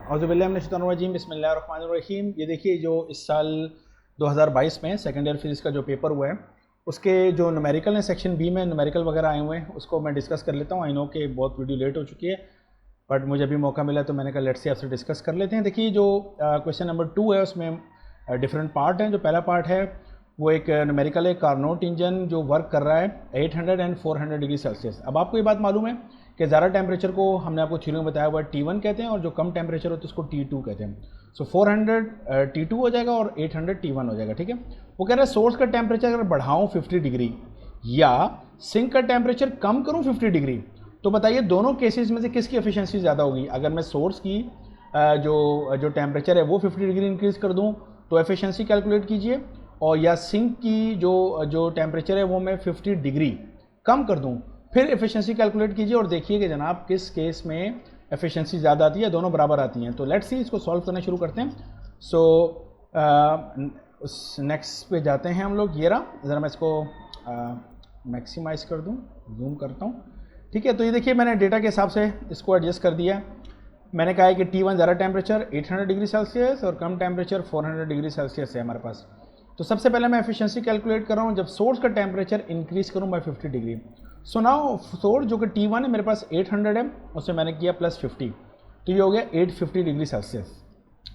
औज़ुबिल्लाहिमिनश्शैतानिर्रजीम बिस्मिल्लाहिर्रहमानिर्रहीम। ये देखिए जो इस साल 2022 में सेकेंड ईयर फिजिक्स का जो पेपर हुआ है उसके जो न्यूमेरिकल है सेक्शन बी में न्यूमेरिकल वगैरह आए हुए हैं उसको मैं डिस्कस कर लेता हूँ। आई नो कि बहुत वीडियो लेट हो चुकी है बट मुझे अभी मौका मिला तो मैंने कहा लेट्स से आपसे डिस्कस कर लेते हैं। देखिए जो क्वेश्चन नंबर 2 है उसमें डिफरेंट पार्ट हैं। जो पहला पार्ट है वो एक न्यूमेरिकल है, कार्नोट इंजन जो वर्क कर रहा है 800 एंड 400 डिग्री सेल्सियस। अब आपको ये बात मालूम है कि ज़्यादा टेम्परेचर को हमने आपको थ्योरी में बताया हुआ T1 कहते हैं और जो कम टेम्परेचर होता है उसको T2 कहते हैं। सो 400 T2 हो जाएगा और 800 T1 हो जाएगा। ठीक है, वो कह रहा है सोर्स का टेम्परेचर अगर बढ़ाऊँ 50 डिग्री या सिंक का टेम्परेचर कम करूँ 50 डिग्री तो बताइए दोनों केसेस में से किसकी एफिशिएंसी ज़्यादा होगी। अगर मैं सोर्स की जो टेम्परेचर है वो 50 डिग्री इंक्रीज़ कर दूँ तो एफिशिएंसी कैलकुलेट कीजिए, और या सिंक की जो टेम्परेचर है वो मैं 50 डिग्री कम कर दूं फिर एफिशिएंसी कैलकुलेट कीजिए और देखिए कि जनाब किस केस में एफिशिएंसी ज़्यादा आती है, दोनों बराबर आती हैं। तो लेट्स सी इसको सॉल्व करना शुरू करते हैं। सो नेक्स्ट पे जाते हैं हम लोग। ये रहा, ज़रा मैं इसको मैक्सिमाइज़ कर दूं, जूम करता हूँ। ठीक है, तो ये देखिए मैंने डेटा के हिसाब से इसको एडजस्ट कर दिया। मैंने कहा है कि T1 ज़्यादा टेम्परेचर 800 डिग्री सेल्सियस और कम टेम्परेचर 400 डिग्री सेल्सियस है हमारे पास। तो सबसे पहले मैं एफिशिएंसी कैलकुलेट कर रहा हूँ जब सोर्स का टेम्परेचर इंक्रीज करूँ by 50 degree. So now source जो कि T1 है मेरे पास 800 है, उससे मैंने किया +50, तो ये हो गया 850 डिग्री सेल्सियस।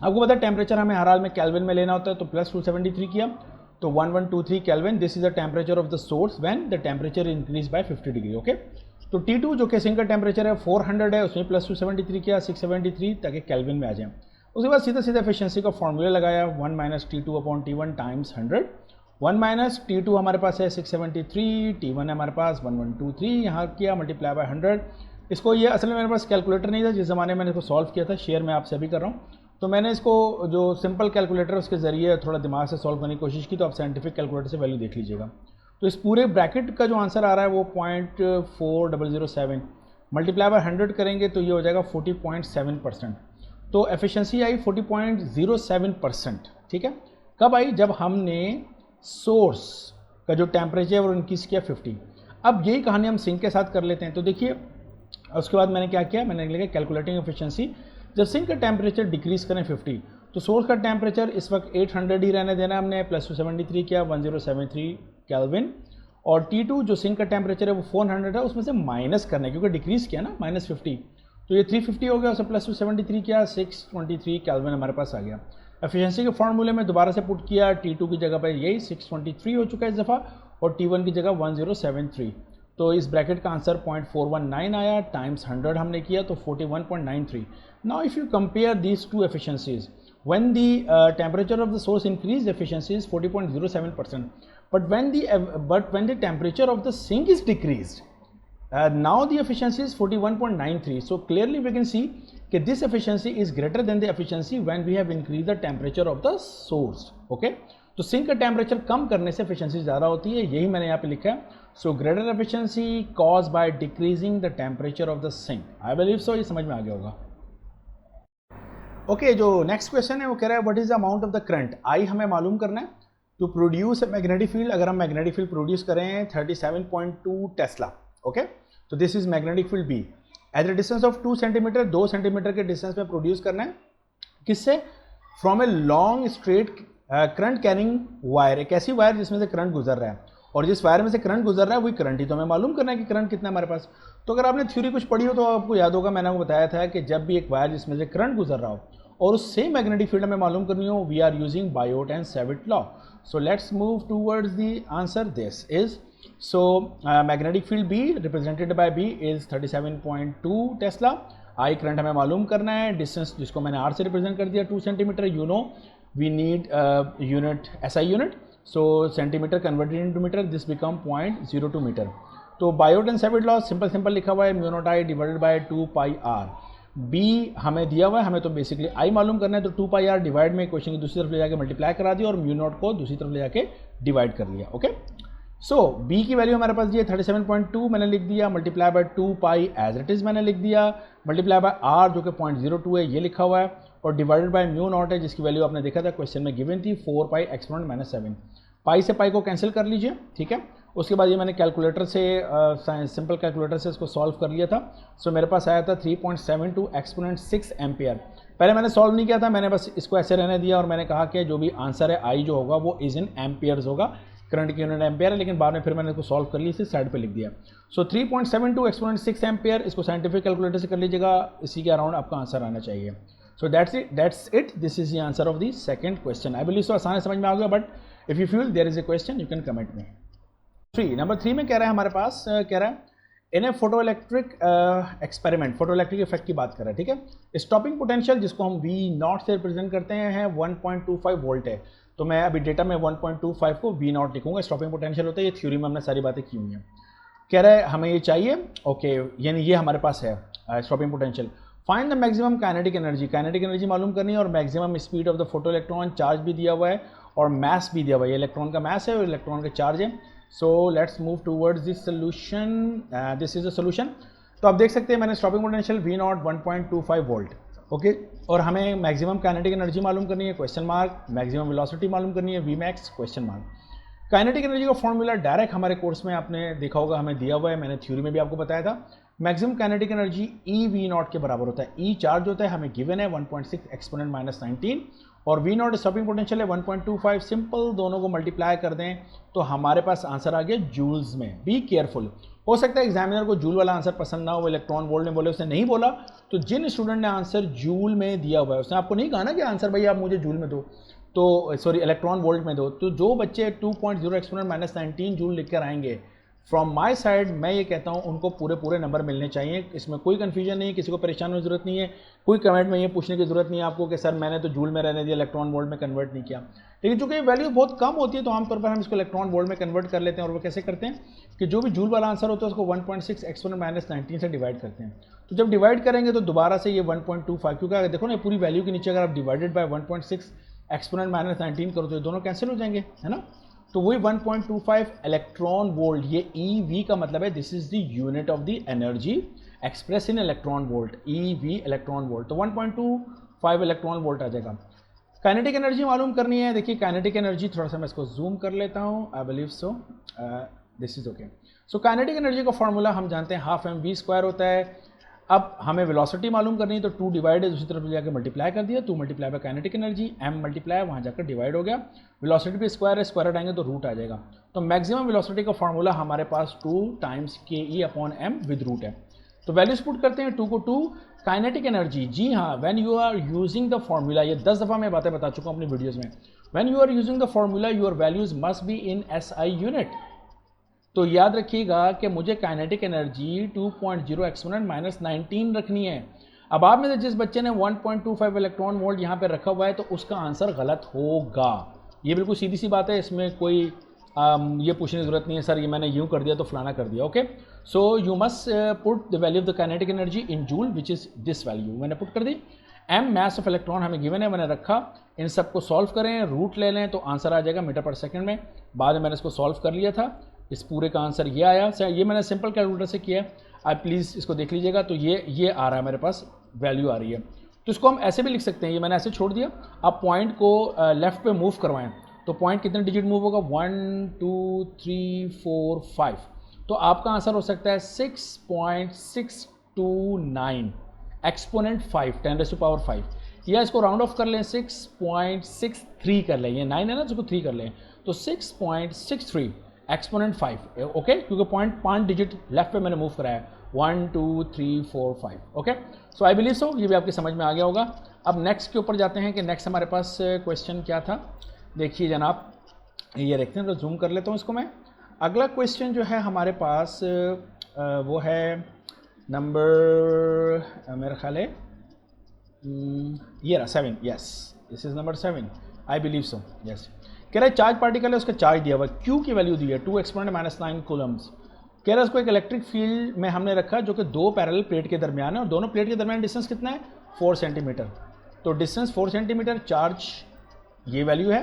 आपको पता है टेम्परेचर हमें हर हाल में केल्विन में लेना होता है, तो +273 किया तो 1123 kelvin. This is the temperature of the source when the temperature increase by 50 degree. Okay, तो T2 जो कि सिंक का टेम्परेचर है 400 है, उसमें +273 किया 673 ताकि केल्विन में आ जाए। उसके बाद सीधा सीधा एफिशिएंसी का फॉर्मूला लगाया 1 - T2/T1 टाइम्स 100। 1 - T2 हमारे पास है 673, T1 है हमारे पास 1123, यहाँ किया मल्टीप्लाई बाय 100। इसको ये असल में मेरे पास कैलकुलेटर नहीं था जिस ज़माने में मैंने इसको सॉल्व किया था, शेयर मैं आपसे अभी कर रहा हूँ, तो मैंने इसको जो सिंपल कैलकुलेटर उसके ज़रिए थोड़ा दिमाग से सॉल्व करने की कोशिश की, तो आप साइंटिफिक कैलकुलेटर से वैल्यू देख लीजिएगा। तो इस पूरे ब्रैकेट का जो आंसर आ रहा है वो 0.4007 मल्टीप्लाई बाय 100 करेंगे तो ये हो जाएगा 40.7%। तो एफिशिएंसी आई 40.07%। ठीक है, कब आई? जब हमने सोर्स का जो टेम्परेचर और इंक्रीज किया 50। अब यही कहानी हम सिंक के साथ कर लेते हैं। तो देखिए उसके बाद मैंने क्या किया, मैंने लिखा कैलकुलेटिंग एफिशिएंसी। जब सिंक का टेम्परेचर डिक्रीज करें 50 तो सोर्स का टेम्परेचर इस वक्त 800 ही रहने देना, हमने +273 किया 1073 केल्विन, और T2 जो सिंक का टेम्परेचर है वो 400 है, उसमें से माइनस करना है क्योंकि डिक्रीज किया ना -50, तो ये 350 हो गया, उसे +273 किया 623 केल्विन हमारे पास आ गया। एफिशिएंसी के फॉर्मूले में दोबारा से पुट किया, T2 की जगह पर यही 623 हो चुका है इस दफ़ा और T1 की जगह 1073, तो इस ब्रैकेट का आंसर 0.419 आया टाइम्स 100 हमने किया तो 41.93। Now if you compare these two efficiencies when the temperature of the source increased, efficiency is 40.07%, but when the temperature of the sink is decreased, now the efficiency is 41.93. so clearly we can see that this efficiency is greater than the efficiency when we have increased the temperature of the source. okay, तो sink का temperature कम करने से efficiency ज़्यादा होती है, यही मैंने यहाँ पे लिखा है। So greater efficiency cause by decreasing the temperature of the sink. I believe so, ये समझ में आ गया होगा। ओके, जो नेक्स्ट क्वेश्चन है वो कह रहा है what is the amount of the current I हमें मालूम करना है to produce a magnetic field. अगर हम मैग्नेटिक फील्ड प्रोड्यूस करें 37.2 टेस्ला। ओके, तो this is magnetic field B at the distance of 2 centimetre, 2 centimetre के डिस्टेंस में प्रोड्यूस करना है। किससे? From a long straight current carrying wire, एक ऐसी वायर जिसमें से करंट गुजर रहा है, और जिस वायर में से करंट गुजर रहा है वही करंट ही तो हमें मालूम करना है कि करंट कितना है हमारे पास। तो अगर आपने थ्योरी कुछ पढ़ी हो तो आपको याद होगा, मैंने आपको बताया था कि जब भी एक वायर जिसमें से करंट गुजर रहा हो और उस सेम मैग्नेटिक फील्ड में मालूम करनी हो, we are using Biot and Savart law. So let's move towards the answer. This is magnetic field B represented by B is 37.2 tesla. I current हमें मालूम करना है, डिस्टेंस जिसको मैंने आर से रिप्रेजेंट कर दिया 2 centimetre. You know we need unit SI unit, so centimetre converted into metre, this become 0.02 metre. तो Biot and Savart law simple लिखा हुआ है, μ0I divided by 2πr। B हमें दिया हुआ है, हमें तो बेसिकली आई मालूम करना है, तो 2πr डिवाइड में क्वेश्चन की दूसरी तरफ ले जाके मल्टीप्लाई करा दिया और μ0 को दूसरी तरफ ले जाके डिवाइड कर लिया। ओके, सो बी की वैल्यू हमारे पास ये 37.2 मैंने लिख दिया, multiply by 2π as it is मैंने लिख दिया, मल्टीप्लाई बाय आर जो कि 0.02 है ये लिखा हुआ है, और डिवाइडेड बाय μ0 है जिसकी वैल्यू आपने देखा था क्वेश्चन में गिवन थी 4π एक्सपोनेंट -7। पाई से पाई को कैंसिल कर लीजिए। ठीक है, उसके बाद ये मैंने कैलकुलेटर से सिंपल कैलकुलेटर से इसको सॉल्व कर लिया था। सो मेरे पास आया था 3.72 एक्सपोनेंट 6 एम्पियर। पहले मैंने सॉल्व नहीं किया था, मैंने बस इसको ऐसे रहने दिया और मैंने कहा कि जो भी आंसर है आई जो होगा वो इज इन एम्पियर्स होगा, करंट की यूनिट एम्पियर है, लेकिन बाद में फिर मैंने इसको सॉल्व कर ली, इसे साइड पे लिख दिया। सो 3.72 एक्सपोनेंट 6 एम्पियर, इसको साइंटिफिक कैलकुलेटर से कर लीजिएगा, इसी के अराउंड आपका आंसर आना चाहिए। So that's it, this is the answer of the second question. I believe so आसान समझ में आ गया, but if you feel there is a question you can comment me. Number 3 में कह रहा है हमारे पास, कह रहा है in a photoelectric experiment, photoelectric effect की बात कर रहे हैं, ठीक है। स्टॉपिंग पोटेंशियल जिसको हम वी नॉट से रिप्रेजेंट करते हैं 1.25 वोल्ट है, तो मैं अभी डेटा में 1.25 को वी नॉट लिखूंगा, स्टॉपिंग पोटेंशियल होता है, ये थ्योरी में हमने सारी बातें की हुई हैं। कह रहा है हमें ये चाहिए, ओके, यानी ये हमारे पास है stopping potential. Find the maximum kinetic energy, kinetic energy मालूम करनी है और maximum speed of the photo electron, charge भी दिया हुआ है और मास भी दिया हुआ है, ये इलेक्ट्रॉन का मास है और इलेक्ट्रॉन का चार्ज है। So let's move towards this solution, this is a solution. तो आप देख सकते हैं मैंने stopping potential V naught 1.25 volt, okay, और हमें मैक्सिमम काइनेटिक एनर्जी मालूम करनी है, क्वेश्चन मार्क, मैक्सिमम वेलोसिटी मालूम करनी है, V max, question mark. Kinetic energy का फॉर्मूला डायरेक्ट हमारे कोर्स में आपने देखा होगा, हमें दिया हुआ है, मैंने थ्योरी में भी आपको बताया था। Maximum kinetic energy E V not के बराबर होता है, ई चार्ज होता है, हमें गिवन है 1.6 एक्सपोनेंट -19 और वी नॉट स्टॉपिंग पोटेंशियल है 1.25, सिंपल दोनों को मल्टीप्लाई कर दें तो हमारे पास आंसर आ गया जूल्स में। बी केयरफुल, हो सकता है एग्जामिनर को जूल वाला आंसर पसंद ना हो, वो इलेक्ट्रॉन वोल्ट में बोले, उसने नहीं बोला, तो जिन स्टूडेंट ने आंसर जूल में दिया हुआ है, उसने आपको नहीं कहा ना कि आंसर भाई आप मुझे जूल में दो, तो सॉरी इलेक्ट्रॉन वोल्ट में दो, तो जो बच्चे 2.0 एक्सपोनेंट -19 जूल लिख कर आएंगे फ्रॉम माई साइड, मैं ये कहता हूँ उनको पूरे नंबर मिलने चाहिए, इसमें कोई कंफ्यूजन नहीं है, किसी को परेशान होने की जरूरत नहीं है, कोई कमेंट में ये पूछने की जरूरत नहीं है आपको कि सर मैंने तो जूल में रहने दिया, इलेक्ट्रॉन वोल्ट में कन्वर्ट नहीं किया। लेकिन चूंकि वैल्यू बहुत कम होती है तो आमतौर पर हम इसको इलेक्ट्रॉन वोल्ट में कन्वर्ट कर लेते हैं, और वो कैसे करते हैं कि जो भी जूल वाला आंसर होता है उसको 1.6 एक्सपोनेंट -19 से डिवाइड करते हैं। तो जब डिवाइड करेंगे तो दोबारा से ये 1.25, क्योंकि अगर देखो ना पूरी वैल्यू के नीचे अगर आप डिवाइडेड बाय 1.6 एक्सपोनेंट -19 करो तो दोनों कैंसिल हो जाएंगे, है ना। तो वही 1.25 इलेक्ट्रॉन वोल्ट, ये ई वी का मतलब है this is the unit of the energy express in electron volt, E V electron volt, तो 1.25 इलेक्ट्रॉन वोल्ट आ जाएगा। काइनेटिक एनर्जी मालूम करनी है, देखिए काइनेटिक एनर्जी, थोड़ा सा मैं इसको जूम कर लेता हूँ, आई believe so this is okay. So kinetic energy का फॉर्मूला हम जानते हैं हाफ एम वी स्क्वायर होता है। अब हमें वेलोसिटी मालूम करनी है तो 2 डिवाइड है, दूसरी तरफ जाकर मल्टीप्लाई कर दिया, 2 multiply by kinetic energy, m multiply वहाँ जाकर डिवाइड हो गया, वेलोसिटी पे स्क्वायर है, स्क्वायर हटाएंगे तो रूट आ जाएगा। तो मैक्सिमम वेलोसिटी का फॉर्मूला हमारे पास 2 टाइम्स ke/m विद रूट है। तो वैल्यूज पुट करते हैं, 2 को 2, काइनेटिक एनर्जी, जी हाँ, when you are using the formula, ये 10 दफ़ा मैं बातें बता चुका हूँ अपनी वीडियोज़ में, when you are using the formula your values must be in SI unit. तो याद रखिएगा कि मुझे काइनेटिक एनर्जी 2.0 एक्सपोनेंट -19 रखनी है। अब आप में से जिस बच्चे ने 1.25 इलेक्ट्रॉन वोल्ट यहाँ पे रखा हुआ है तो उसका आंसर गलत होगा, ये बिल्कुल सीधी सी बात है, इसमें कोई ये पूछने की जरूरत नहीं है सर ये मैंने यूँ कर दिया तो फलाना कर दिया, okay. So you must put the value of the kinetic energy in joule which is this value, मैंने पुट कर दी। m मास ऑफ इलेक्ट्रॉन हमें गिवन है, मैंने रखा, इन सबको सॉल्व करें, रूट ले लें तो आंसर आ जाएगा मीटर पर सेकंड में। बाद में मैंने इसको सॉल्व कर लिया था, इस पूरे का आंसर ये आया, ये मैंने सिंपल कैलकुलेटर से किया है, आप प्लीज़ इसको देख लीजिएगा। तो ये आ रहा है मेरे पास, वैल्यू आ रही है। तो इसको हम ऐसे भी लिख सकते हैं, ये मैंने ऐसे छोड़ दिया, आप पॉइंट को लेफ्ट पे मूव करवाएं तो पॉइंट कितने डिजिट मूव होगा, 1 2 3 4 5, तो आपका आंसर हो सकता है 6.629 एक्सपोनेंट 5 10⁵, या इसको राउंड ऑफ कर लें 6.63 कर लें, ये 9 है ना, इसको 3 कर लें तो 6.63 एक्सपोनेंट 5, ओके, क्योंकि पॉइंट 5 डिजिट लेफ्ट पे मैंने मूव कराया है, 1 2 3 4 5, ओके। सो आई बिलीव सो ये भी आपकी समझ में आ गया होगा। अब नेक्स्ट के ऊपर जाते हैं कि नेक्स्ट हमारे पास क्वेश्चन क्या था, देखिए जनाब, ये देखते हैं, तो जूम कर लेता हूँ इसको मैं। अगला क्वेश्चन जो है हमारे पास वो है नंबर, मेरा ख्याल है ये रहा 7, yes this is number 7, I believe so, yes. कह रहा है चार्ज पार्टिकल है, उसका चार्ज दिया हुआ है, क्यू की वैल्यू दी है 2 एक्सपोनेंट -9 कूलम्स। कह रहा है उसको एक इलेक्ट्रिक फील्ड में हमने रखा जो कि 2 पैरेलल प्लेट के दरमियान है, और दोनों प्लेट के दरमियान डिस्टेंस कितना है, 4 सेंटीमीटर। तो डिस्टेंस 4 सेंटीमीटर, चार्ज ये वैल्यू है,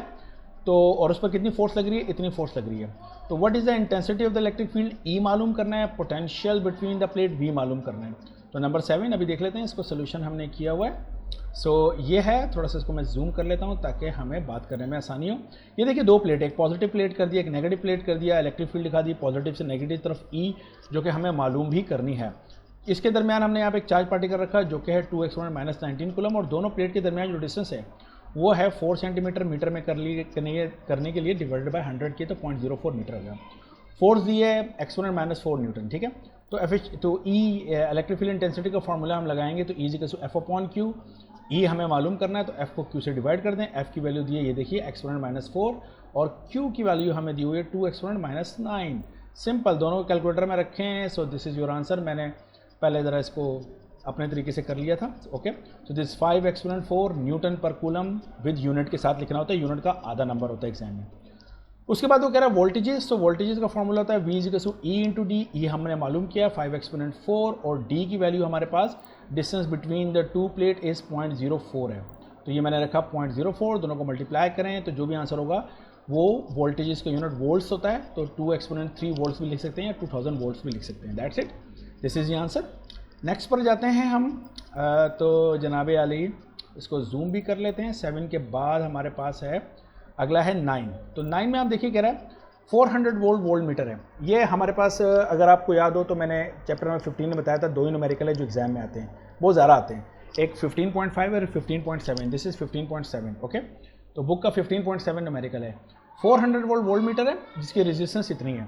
तो और उस पर कितनी फोर्स लग रही है, इतनी फोर्स लग रही है। तो what is the intensity of the electric field, E मालूम करना है, potential between the plate V मालूम करना है। तो नंबर 7 अभी देख लेते हैं, इसको सोल्यूशन हमने किया हुआ है। सो ये है, थोड़ा सा इसको मैं जूम कर लेता हूँ ताकि हमें बात करने में आसानी हो। ये देखिए 2 प्लेट, एक पॉजिटिव प्लेट कर दिया, एक नेगेटिव प्लेट कर दिया, इलेक्ट्रिक फील्ड दिखा दी पॉजिटिव से नेगेटिव तरफ ई, जो कि हमें मालूम भी करनी है। इसके दरमियान हमने यहाँ पे एक चार्ज पार्टिकल रखा जो कि है 2 एक्सपोनेंट माइनस 19 कूलम, और दोनों प्लेट के दरमियान जो डिस्टेंस है वो है 4 सेंटीमीटर, मीटर में करने के लिए डिवाइडेड बाय 100 की तो 0.04 मीटर हो गया। फोर्स दी है एक्सपोनेंट माइनस 4 न्यूटन, ठीक है। तो ई इलेक्ट्रिक फील्ड इंटेंसिटी का फॉर्मूला हम लगाएंगे तो E equal to F upon Q. E हमें मालूम करना है तो एफ को क्यू से डिवाइड कर दें। एफ की वैल्यू दी है ये देखिए एक्सपोनेंट माइनस 4, और क्यू की वैल्यू हमें दी हुई है 2 एक्सपोनेंट माइनस 9। सिंपल, दोनों कैलकुलेटर में रखें हैं। So this is your answer. मैंने पहले ज़रा इसको अपने तरीके से कर लिया था। Okay, so this 5 exponent 4 Newton पर कूलम विद यूनिट के साथ लिखना होता है, यूनिट का आधा नंबर होता है एग्जाम में। उसके बाद वो कह रहा है वोल्टेजेस, तो वोल्टेजेस का फॉर्मूला होता है V equal to E into D. E हमने मालूम किया 5 एक्सपोनेंट 4, और D की वैल्यू हमारे पास distance between the two plate is 0.04 है, तो ये मैंने रखा 0.04, दोनों को मल्टीप्लाई करें तो जो भी आंसर होगा वो वोल्टेजेस का यूनिट वोल्ट्स होता है, तो 2 एक्सपोनेंट 3 वोल्ट्स भी लिख सकते हैं या 2000 वोल्ट्स भी लिख सकते हैं। That's it, this is the answer. Next पर जाते हैं हम। तो जनाबे आली इसको जूम भी कर लेते हैं। 7 के बाद हमारे पास है अगला है 9। तो 9 में आप देखिए कह रहा है 400 वोल्ट मीटर है। ये हमारे पास अगर आपको याद हो तो मैंने चैप्टर नंबर 15 में बताया था, दो ही न्यूमेरिकल है जो एग्जाम में आते हैं, बहुत ज़्यादा आते हैं, एक 15.5 और 15.7। This is 15.7। ओके, तो बुक का 15.7 न्यूमेरिकल है। 400 वोल्ट मीटर है जिसकी रेजिस्टेंस इतनी है।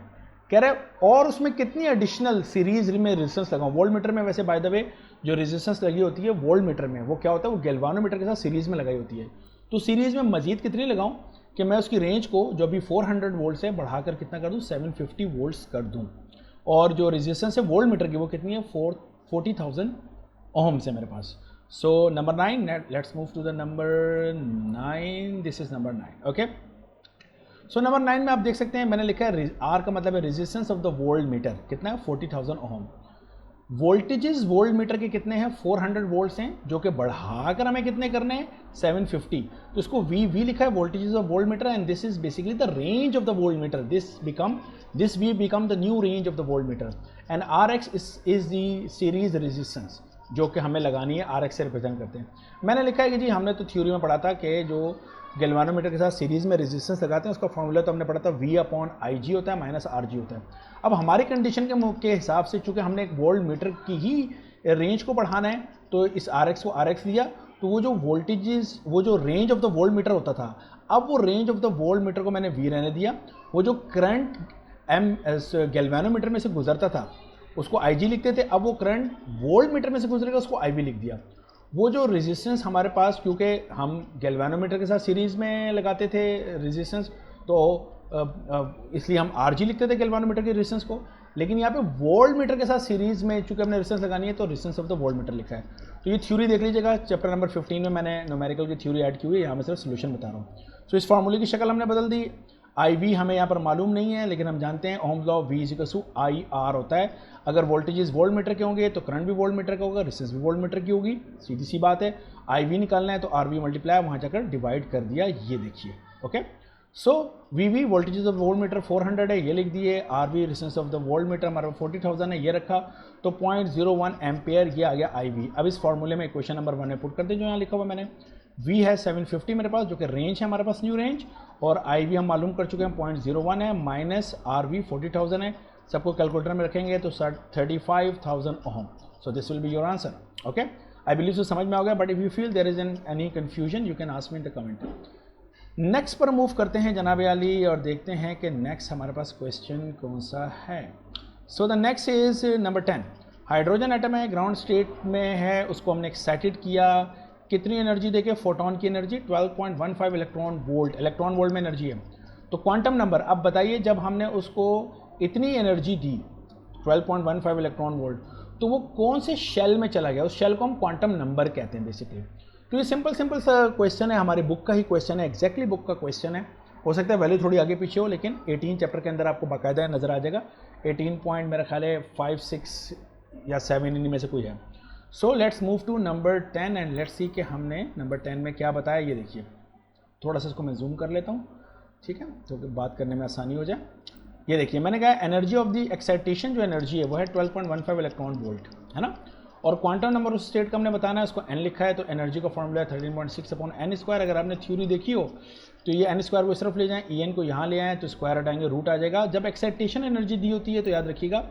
कह रहे हैं और उसमें कितनी एडिशनल सीरीज में रेजिस्टेंस लगाऊं। वोल्ट मीटर में वैसे बाय द वे जो रेजिस्टेंस लगी होती है वोल्ट मीटर में वो क्या होता है, वो गैल्वानोमीटर के साथ सीरीज में लगाई होती है। तो सीरीज में मजीद कितनी लगाऊं कि मैं उसकी रेंज को जो अभी 400 वोल्ट से बढ़ाकर कितना कर दूं, 750 वोल्ट्स कर दूं। और जो रेजिस्टेंस है वोल्ट मीटर की वो कितनी है, 40,000 ओम्स है मेरे पास। So number 9, let's move to the number 9। This is number 9। Okay, so number 9 में आप देख सकते हैं मैंने लिखा है आर का मतलब है resistance of the volt meter, कितना है 40,000 ओम। वोल्टेजेस वोल्ट मीटर के कितने हैं, 400 वोल्ट्स हैं, जो कि बढ़ाकर हमें कितने करने हैं, 750। तो इसको वी लिखा है voltages of voltmeter, and this is basically the range of the voltmeter. This V become the new range of the voltmeter, and R X is the series resistance जो कि हमें लगानी है, are x से represent करते हैं। मैंने लिखा है कि जी हमने तो थ्योरी में पढ़ा था कि जो गैल्वानोमीटर के साथ सीरीज में रेजिस्टेंस लगाते हैं उसका फॉर्मूला तो हमने पढ़ा था V अपॉन IG होता है माइनस RG होता है। अब हमारी कंडीशन के हिसाब से चूंकि हमने एक वोल्ट मीटर की ही रेंज को बढ़ाना है तो इस RX को RX दिया, तो वो जो वोल्टेजेस वो जो range of the volt meter होता था, अब वो range of the volt meter को मैंने V रहने दिया। वो जो करंट गैल्वानोमीटर में से गुजरता था उसको IG लिखते थे, अब वो करंट वोल्ट मीटर में से गुजरेगा उसको IV लिख दिया। वो जो रेजिस्टेंस हमारे पास, क्योंकि हम गैल्वानोमीटर के साथ सीरीज में लगाते थे रेजिस्टेंस, तो इसलिए हम RG लिखते थे गैल्वानोमीटर के रेजिस्टेंस को, लेकिन यहाँ पे वोल्ट मीटर के साथ सीरीज में चूंकि हमने रेजिस्टेंस लगानी है तो resistance of the volt meter लिखा है। तो ये थ्योरी देख लीजिएगा, चैप्टर नंबर 15 में मैंने न्यूमेरिकल की थ्योरी ऐड की हुई है, यहाँ में सिर्फ सोल्यूशन बता रहा हूँ। सो इस फार्मूले की शक्ल हमने बदल दी। IV हमें यहाँ पर मालूम नहीं है, लेकिन हम जानते हैं Ohm's law V equal to IR होता है। अगर वोल्टेजेस वोल्ट मीटर के होंगे तो करंट भी वोल्ट मीटर का होगा, रेजिस्टेंस भी वोल्ट मीटर की होगी, सीधी सी बात है। IV निकालना है तो RV मल्टीप्लाई वहाँ जाकर डिवाइड कर दिया, ये देखिए। Okay, so VV voltages of volt meter 400 है, ये लिख दिए। RV resistance of the volt meter हमारा 40,000 है, ये रखा, तो 0.01 एम्पेयर ये आ गया IV। अब इस फॉर्मूले में क्वेश्चन नंबर 1 में पुट कर दें जो यहाँ लिखा हुआ मैंने। V है 750 मेरे पास, जो कि रेंज है हमारे पास, न्यू रेंज, और IV हम मालूम कर चुके हैं 0.01 है, माइनस RV 40,000 है। सबको कैलकुलेटर में रखेंगे तो 35,000 ohm. So this will be your answer. Okay, I believe so समझ में आ गया, but if you feel there is any confusion you can ask me in the comment. Next पर मूव करते हैं जनाब आली और देखते हैं कि नेक्स्ट हमारे पास क्वेश्चन कौन सा है। So the next is number 10। Hydrogen atom है, ग्राउंड स्टेट में है, उसको हमने एक्साइटेड किया, कितनी एनर्जी देके, फोटोन की एनर्जी 12.15 इलेक्ट्रॉन वोल्ट में एनर्जी है। तो क्वांटम नंबर, अब बताइए जब हमने उसको इतनी एनर्जी दी 12.15 इलेक्ट्रॉन वोल्ट, तो वो कौन से शेल में चला गया, उस शेल को हम क्वांटम नंबर कहते हैं बेसिकली। तो ये सिंपल सा क्वेश्चन है, हमारी बुक का ही क्वेश्चन है, एग्जैक्टली बुक का क्वेश्चन है। हो सकता है वैल्यू थोड़ी आगे पीछे हो, लेकिन 18 चैप्टर के अंदर आपको बाकायदा नजर आ जाएगा। 18 पॉइंट मेरा ख्याल है 5, 6 या 7 इनमें से कोई है। So let's move to number 10 and let's see कि हमने नंबर 10 में क्या बताया। ये देखिए, थोड़ा सा इसको मैं जूम कर लेता हूँ, ठीक है, तो बात करने में आसानी हो जाए। ये देखिए, मैंने कहा एनर्जी ऑफ द एक्साइटेशन जो एनर्जी है वो है 12.15 इलेक्ट्रॉन वोल्ट, है ना। और क्वांटम नंबर उस स्टेट का हमने बताना है, उसको n लिखा है, तो एनर्जी का फॉर्मूला है 13.6/n²। अगर आपने थ्योरी देखी हो तो ये n² को इस तरफ ले जाएं, En को यहाँ ले आएँ तो स्क्वायर हटाएंगे, रूट आ जाएगा। जब एक्साइटेशन एनर्जी दी होती है तो याद रखिएगा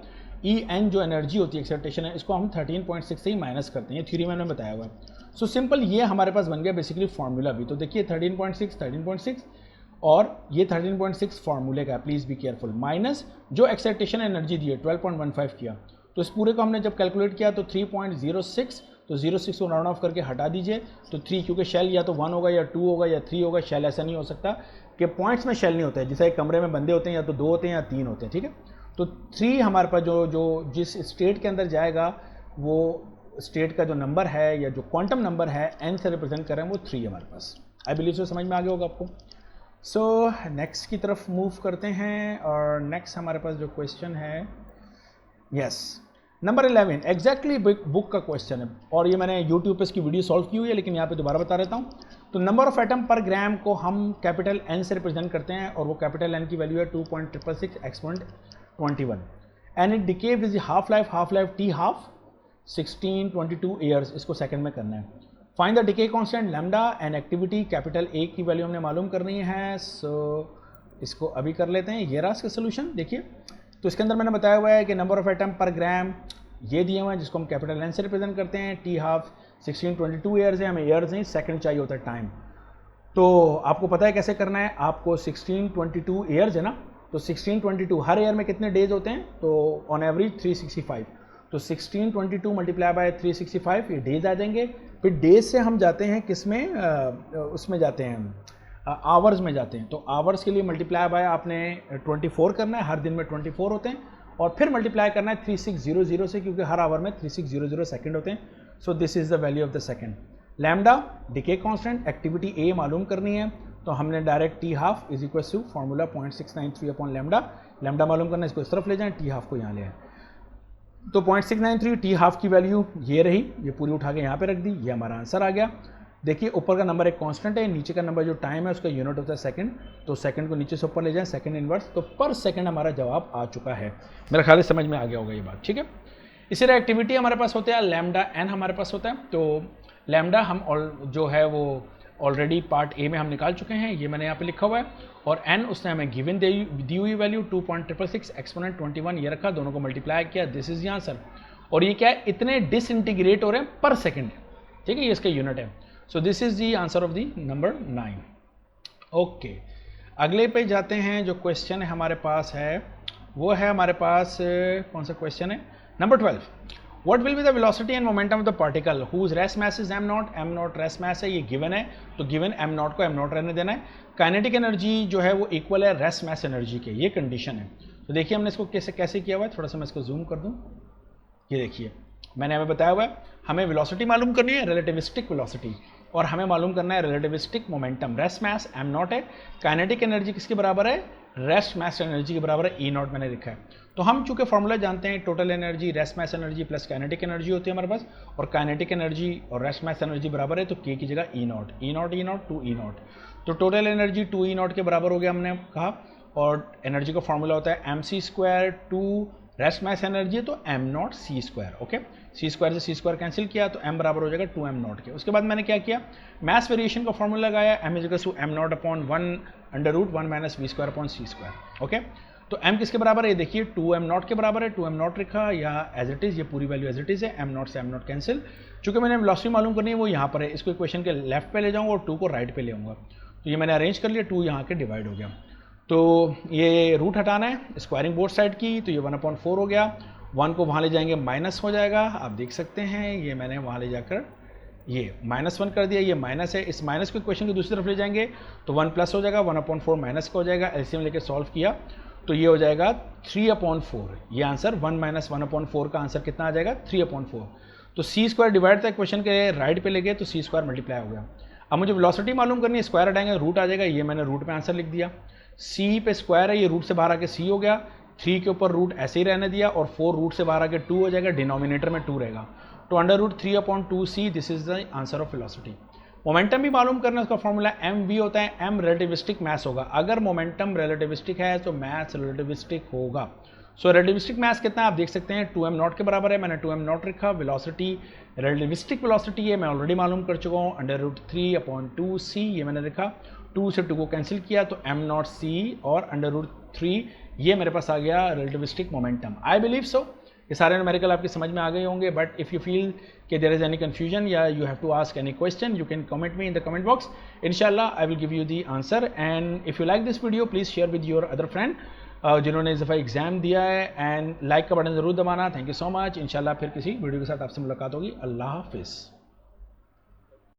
ई एन जो एनर्जी होती है एक्साइटेशन है, इसको हम 13.6 से ही माइनस करते हैं, ये थ्योरी मैंने बताया हुआ है। सो सिंपल ये हमारे पास बन गया बेसिकली फार्मूला भी। तो देखिए 13.6 और ये 13.6 फार्मूले का, प्लीज़ बी केयरफुल, माइनस जो एक्साइटेशन एनर्जी दी है 12.15 किया। तो इस पूरे को हमने जब कैलकुलेट किया तो 3.06, तो 06 को राउंड ऑफ करके हटा दीजिए तो 3, क्योंकि शेल या तो 1 होगा या 2 होगा या 3 होगा, शेल ऐसा नहीं हो सकता कि पॉइंट्स में शेल नहीं होता है, जैसे एक कमरे में बंदे होते हैं या तो 2 होते हैं या 3 होते हैं, ठीक है। तो 3 हमारे पास जो जिस स्टेट के अंदर जाएगा वो स्टेट का जो नंबर है या जो क्वांटम नंबर है n से रिप्रेजेंट कर रहे हैं वो 3 हमारे पास। आई बिलीव सो, समझ में आ गया होगा आपको। सो नेक्स्ट की तरफ मूव करते हैं और नेक्स्ट हमारे पास जो क्वेश्चन है, यस, नंबर 11 एग्जैक्टली बुक का क्वेश्चन है और ये मैंने यूट्यूब पे इसकी वीडियो सॉल्व की हुई है, लेकिन यहाँ पे दोबारा बता देता हूँ। तो नंबर ऑफ एटम पर ग्राम को हम कैपिटल N से रिप्रेजेंट करते हैं और वो कैपिटल N की वैल्यू है 2.666 exponent 21 and it decay with half life T half 1622 years. इसको सेकंड में करना है। Find the decay constant lambda and activity capital A की वैल्यू हमने मालूम करनी है। सो इसको अभी कर लेते हैं। ये रहा इसका सोल्यूशन। देखिए तो इसके अंदर मैंने बताया हुआ है कि नंबर ऑफ एटम पर ग्राम ये दिए हुए हैं जिसको हम कैपिटल N से रिप्रेजेंट करते हैं। टी हाफ 1622 ईयर्स है, हमें ईयर्स नहीं सेकंड चाहिए होता है टाइम। तो आपको पता है कैसे करना है, आपको 1622 ईयर्स है ना, तो 1622 हर ईयर में कितने डेज होते हैं, तो ऑन एवरेज 365। तो 1622 मल्टीप्लाई बाय 365 ये डेज आ जाएंगे। फिर डेज से हम जाते हैं किस में, उसमें जाते हैं आवर्स में जाते हैं। तो आवर्स के लिए मल्टीप्लाई बाय आपने 24 करना है, हर दिन में 24 होते हैं, और फिर मल्टीप्लाई करना है 3600 से, क्योंकि हर आवर में 3600 सेकंड होते हैं। So this is the value of the second. Lambda decay constant, activity A मालूम करनी है, तो हमने direct T half is equal to formula 0.693 upon lambda. Lambda मालूम करना है, इसको इस तरफ ले जाएं, टी हाफ को यहाँ ले आए। तो 0.693 टी हाफ की वैल्यू ये रही, ये पूरी उठा के यहाँ पे रख दी, ये हमारा आंसर आ गया। देखिए ऊपर का नंबर एक कांस्टेंट है, नीचे का नंबर जो टाइम है उसका यूनिट होता है सेकंड, तो सेकंड को नीचे से ऊपर ले जाएं, सेकंड इनवर्स, तो पर सेकंड हमारा जवाब आ चुका है। मेरा ख्याल समझ में आ गया होगा ये बात, ठीक है। इसी तरह एक्टिविटी हमारे पास होता है लैम्डा एन हमारे पास होता है। तो लैम्डा हम जो है वो ऑलरेडी पार्ट ए में हम निकाल चुके हैं, ये मैंने यहाँ पे लिखा हुआ है, और एन उसने हमें गिवन दी हुई वैल्यू 2.666 एक्सपोनेंट 21 ये रखा, दोनों को मल्टीप्लाई किया, दिस इज द आंसर। और ये क्या है, इतने डिसइंटीग्रेट हो रहे हैं पर सेकेंड, ठीक है, ये इसका यूनिट है। सो this is the answer of the number 9। Okay, अगले पे जाते हैं। जो क्वेश्चन हमारे पास है वो है हमारे पास कौन सा क्वेश्चन है, number 12। What will be the velocity and momentum of the particle whose rest mass is m0 rest mass है, ये given है, तो given m0 को m0 रहने देना है। काइनेटिक एनर्जी जो है वो इक्वल है रेस्ट मास एनर्जी के, ये कंडीशन है। तो देखिए हमने इसको कैसे किया हुआ है, थोड़ा सा मैं इसको जूम कर दूं। ये देखिए मैंने हमें बताया हुआ है, हमें वेलोसिटी मालूम करनी है, रिलेटिविस्टिक वेलोसिटी, और हमें मालूम करना है relativistic momentum. Rest mass m0 है, काइनेटिक एनर्जी किसके बराबर है, रेस्ट मास एनर्जी के बराबर है, E0 मैंने लिखा है। तो हम चूंकि फॉर्मूला जानते हैं, total energy rest mass energy plus kinetic energy होती है हमारे पास, और काइनेटिक एनर्जी और रेस्ट मास एनर्जी बराबर है, तो K की जगह E0 2E0। तो टोटल एनर्जी 2E0 के बराबर हो गया हमने कहा, और एनर्जी का फॉर्मूला होता है mc² 2 रेस्ट मास एनर्जी है तो m0 c²। ओके, c² से c² कैंसिल किया तो m बराबर हो जाएगा 2m0 के। उसके बाद मैंने क्या किया, मास वेरिएशन का फॉर्मूला लगाया, m = m0 upon 1/√1 - v² upon c²। Okay, तो m किसके बराबर है, ये देखिए 2m0 के बराबर है, 2m0 लिखा या एज इट इज, ये पूरी वैल्यू एज इट इज है, m0 से m0 कैंसिल। चूंकि मैंने वेलोसिटी मालूम करनी है वो यहाँ पर है, इसको इक्वेशन के लेफ्ट पे ले जाऊंगा और 2 को राइट पे ले आऊंगा, तो ये मैंने अरेंज कर लिया, 2 यहाँ के डिवाइड हो गया। तो ये रूट हटाना है स्क्वायरिंग बोथ साइड की, तो ये 1/4 हो गया, 1 को वहाँ ले जाएंगे माइनस हो जाएगा, आप देख सकते हैं, ये मैंने वहाँ ले जाकर ये -1 कर दिया, ये माइनस है, इस माइनस को इक्वेशन की दूसरी तरफ ले जाएंगे तो 1 प्लस हो जाएगा, 1/4 माइनस का हो जाएगा, एलसीएम लेके सॉल्व किया तो ये हो जाएगा 3/4। ये आंसर 1 - 1/4 का आंसर कितना आ जाएगा, 3/4। तो c² डिवाइड था इक्वेशन के राइट पे ले गए तो c² मल्टीप्लाई हो गया। अब मुझे वेलोसिटी मालूम करनी है, स्क्वायर हटाएंगे रूट आ जाएगा, ये मैंने रूट पे आंसर लिख दिया। c पे स्क्वायर है, ये रूट से बाहर आके c हो गया, 3 के ऊपर रूट ऐसे ही रहने दिया, और 4 रूट से बाहर आके 2 हो जाएगा, डिनोमिनेटर में 2 रहेगा, तो √3/2c this is the answer of velocity. Momentum भी मालूम करना है, उसका फॉर्मूला mv होता है, m रिलेटिविस्टिक मास होगा, अगर मोमेंटम रिलेटिविस्टिक है तो मास रिलेटिविस्टिक होगा। सो रिलेटिविस्टिक मास कितना आप देख सकते हैं 2m0 के बराबर है, मैंने 2m0 लिखा। वेलोसिटी रिलेटिविस्टिक वेलोसिटी है, मैं ऑलरेडी मालूम कर चुका हूँ, √3/2c ये मैंने लिखा, 2 से 2 को कैंसिल किया तो m0c और √3 ये मेरे पास आ गया relativistic momentum. I believe so ये सारे न्यूमेरिकल आपकी समझ में आ गए होंगे, बट इफ़ यू फील कि देयर इज़ एनी कन्फ्यूजन या you have to ask any question, you can comment me in the comment box. इंशाल्लाह I will give you the answer. And if you like this video please share with your other friend जिन्होंने इस दफ़ा exam दिया है. And like का button ज़रूर दबाना. Thank you so much. इंशाल्लाह फिर किसी वीडियो के साथ आपसे मुलाकात होगी. अल्लाह हाफिज़.